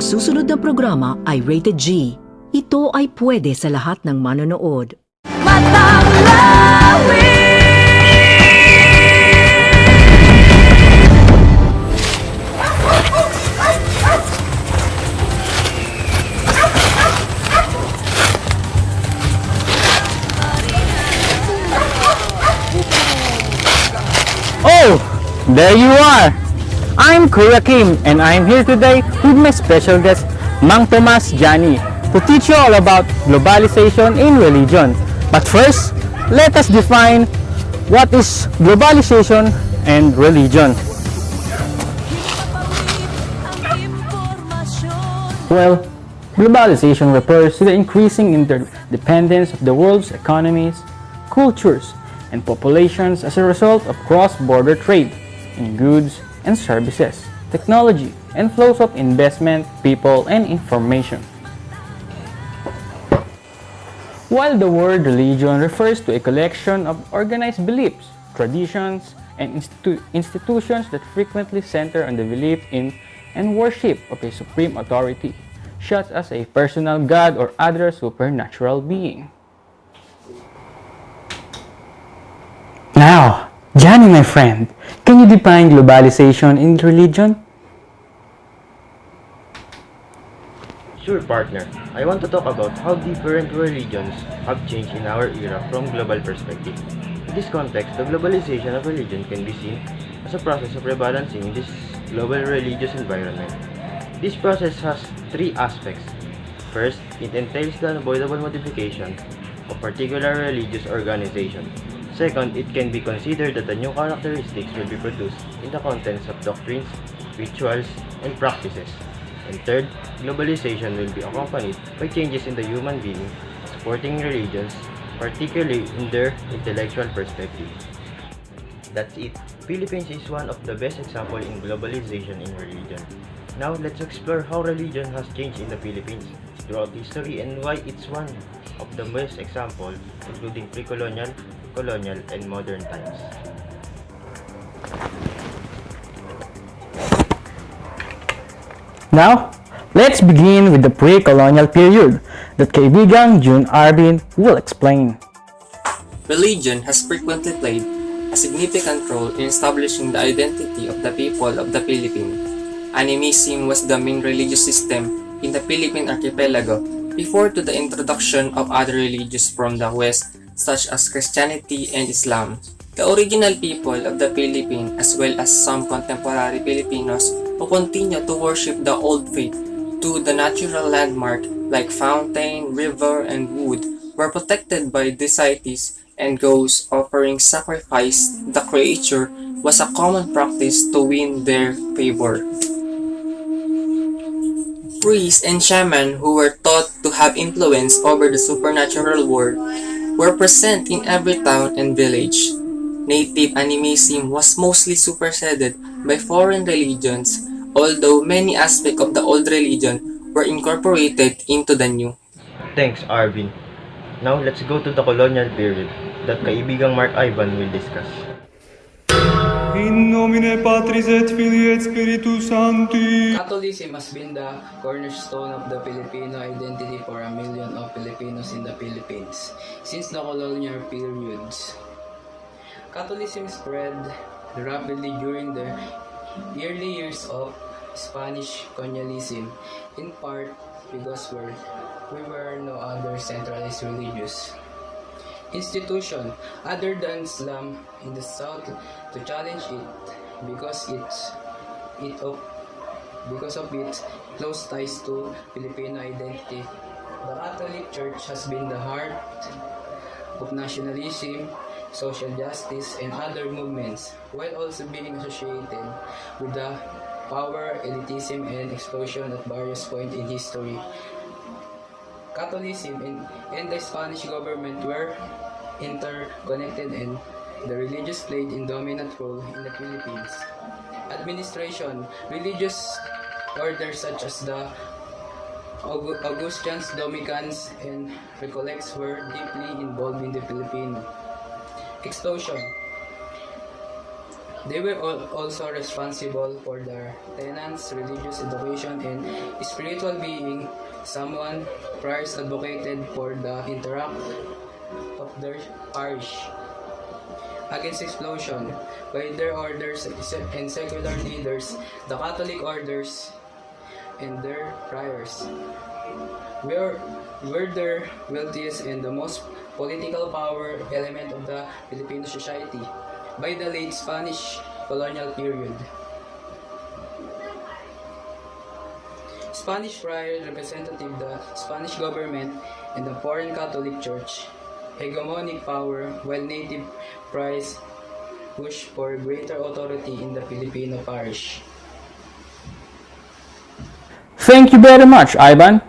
Ang susunod na programa ay rated G. Ito ay pwede sa lahat ng manonood. Matanglawin! Oh, there you are! I'm Kuya Kim and I'm here today with my special guest, Mang Tomas Jani, to teach you all about globalization in religion. But first, let us define what is globalization and religion. Well, globalization refers to the increasing interdependence of the world's economies, cultures, and populations as a result of cross-border trade in goods and services, technology, and flows of investment, people, and information. While the word religion refers to a collection of organized beliefs, traditions, and institutions that frequently center on the belief in and worship of a supreme authority, such as a personal god or other supernatural being. Now, Johnny, my friend, can you define globalization in religion? Sure, partner. I want to talk about how different religions have changed in our era from global perspective. In this context, the globalization of religion can be seen as a process of rebalancing in this global religious environment. This process has three aspects. First, it entails the unavoidable modification of particular religious organization. Second, it can be considered that the new characteristics will be produced in the contents of doctrines, rituals, and practices. And third, globalization will be accompanied by changes in the human being, supporting religions, particularly in their intellectual perspective. That's it. Philippines is one of the best examples in globalization in religion. Now, let's explore how religion has changed in the Philippines throughout history and why it's one of the best examples, including pre-colonial, colonial, and modern times. Now, let's begin with the pre-colonial period that kaibigang June Arvin will explain. Religion has frequently played a significant role in establishing the identity of the people of the Philippines. Animism was the main religious system in the Philippine archipelago before to the introduction of other religions from the West such as Christianity and Islam. The original people of the Philippines as well as some contemporary Filipinos who continue to worship the old faith to the natural landmark like fountain, river, and wood were protected by deities and ghosts offering sacrifice. The creature was a common practice to win their favor. Priests and shamans who were thought to have influence over the supernatural world were present in every town and village. Native animism was mostly superseded by foreign religions, although many aspects of the old religion were incorporated into the new. Thanks, Arvin. Now, let's go to the colonial period that kaibigang Mark Ivan will discuss. In nomine Patris et Filii et Spiritus Sancti. Catholicism has been the cornerstone of the Filipino identity for 1 million of Filipinos in the Philippines since the colonial periods. Catholicism spread rapidly during the early years of Spanish colonialism, in part because we were no other centralized religious institution other than Islam in the south to challenge it because of its close ties to Filipino identity. The Catholic Church has been the heart of nationalism, social justice, and other movements, while also being associated with the power, elitism, and explosion at various points in history. Catholicism and the Spanish government were interconnected, and the religious played a dominant role in the Philippines. Administration, religious orders such as the Augustinians, Dominicans, and Recollects were deeply involved in the Filipino explosion. They were also responsible for their tenants' religious education and spiritual being. Someone priors advocated for the interact of their parish against explosion by their orders and secular leaders, the Catholic orders, and their priors were the wealthiest and the most political power element of the Filipino society by the late Spanish colonial period. Spanish friar representative the Spanish government and the foreign Catholic Church, hegemonic power, while native friars push for greater authority in the Filipino parish. Thank you very much, Ivan.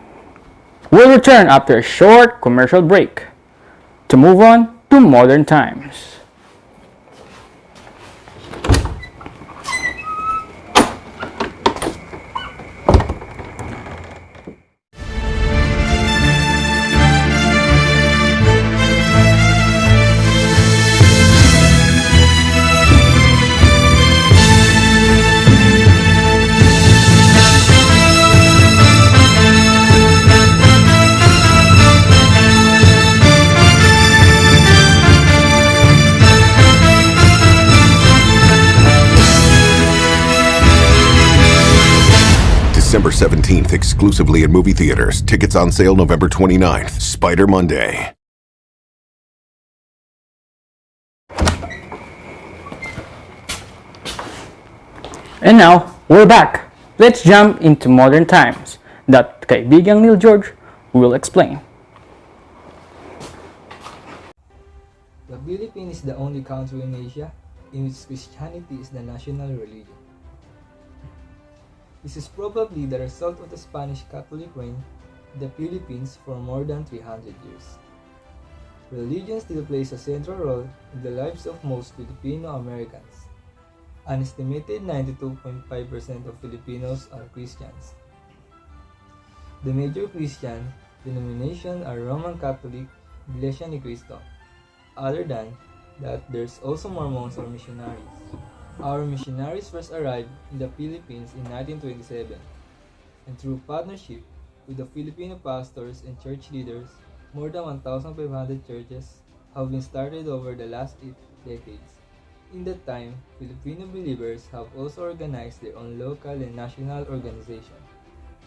We'll return after a short commercial break to move on to modern times. December 17th, exclusively in movie theaters. Tickets on sale November 29th. Spider Monday. And now, we're back. Let's jump into modern times that kaibigang Neil George will explain. The Philippines is the only country in Asia in which Christianity is the national religion. This is probably the result of the Spanish Catholic reign in the Philippines for more than 300 years. Religion still plays a central role in the lives of most Filipino Americans. An estimated 92.5% of Filipinos are Christians. The major Christian denominations are Roman Catholic, Iglesia ni Cristo. Other than that, there's also Mormons or missionaries. Our missionaries first arrived in the Philippines in 1927, and through partnership with the Filipino pastors and church leaders, more than 1,500 churches have been started over the last 8 decades. In that time, Filipino believers have also organized their own local and national organization,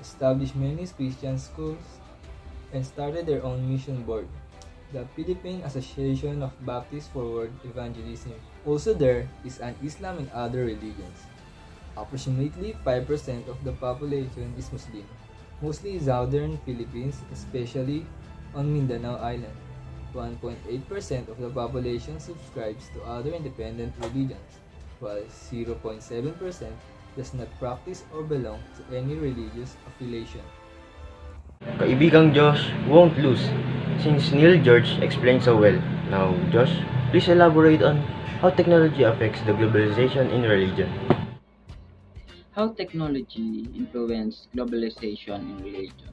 established many Christian schools, and started their own mission board, the Philippine Association of Baptist Forward Evangelism. Also there is an Islam and other religions. Approximately 5% of the population is Muslim, mostly in southern Philippines, especially on Mindanao Island. 1.8% of the population subscribes to other independent religions, while 0.7% does not practice or belong to any religious affiliation. Kaibigang Josh won't lose, since Neil George explained so well. Now, Josh, please elaborate on how technology affects the globalization in religion. How technology influenced globalization in religion.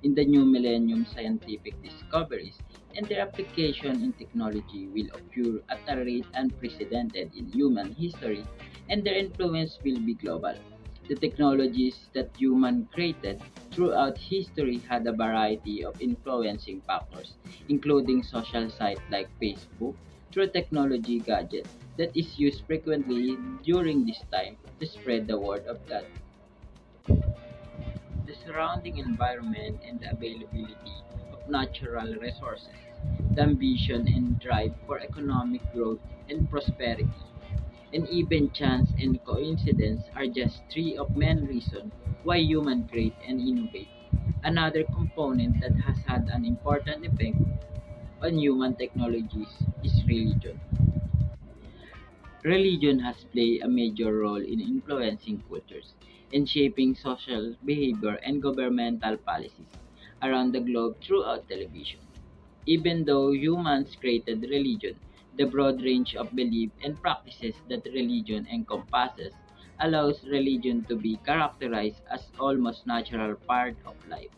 In the new millennium, scientific discoveries and their application in technology will occur at a rate unprecedented in human history, and their influence will be global. The technologies that human created throughout history had a variety of influencing factors, including social sites like Facebook, through technology gadget that is used frequently during this time to spread the word of God. The surrounding environment and the availability of natural resources, the ambition and drive for economic growth and prosperity, and even chance and coincidence are just three of main reasons why humans create and innovate. Another component that has had an important effect on human technologies is religion. Religion has played a major role in influencing cultures and shaping social behavior and governmental policies around the globe throughout television. Even though humans created religion, the broad range of belief and practices that religion encompasses allows religion to be characterized as almost natural part of life.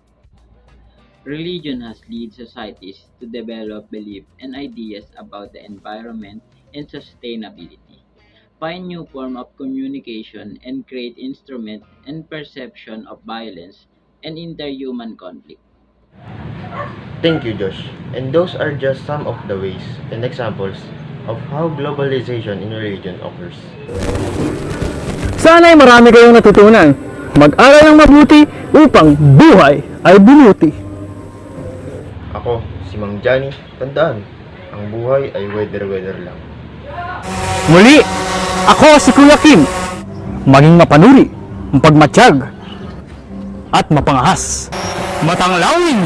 Religion has led societies to develop beliefs and ideas about the environment and sustainability. find new form of communication, and create instrument and perception of violence and interhuman conflict. Thank you, Josh. And those are just some of the ways and examples of how globalization in religion occurs. Sana ay marami kayong natutunan. Mag-aral ng mabuti upang buhay ay bumuti. Ako, si Mang Johnny, tandaan, ang buhay ay weather lang. Muli, ako si Kuya Kim. Maging mapanuri, mapagmatsyag, at mapangahas. Matanglawin!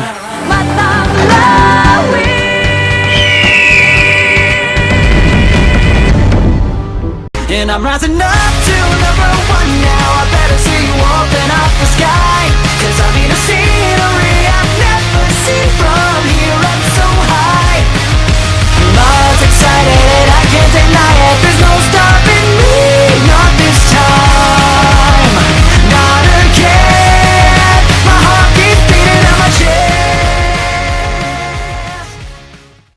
And I'm rising up to the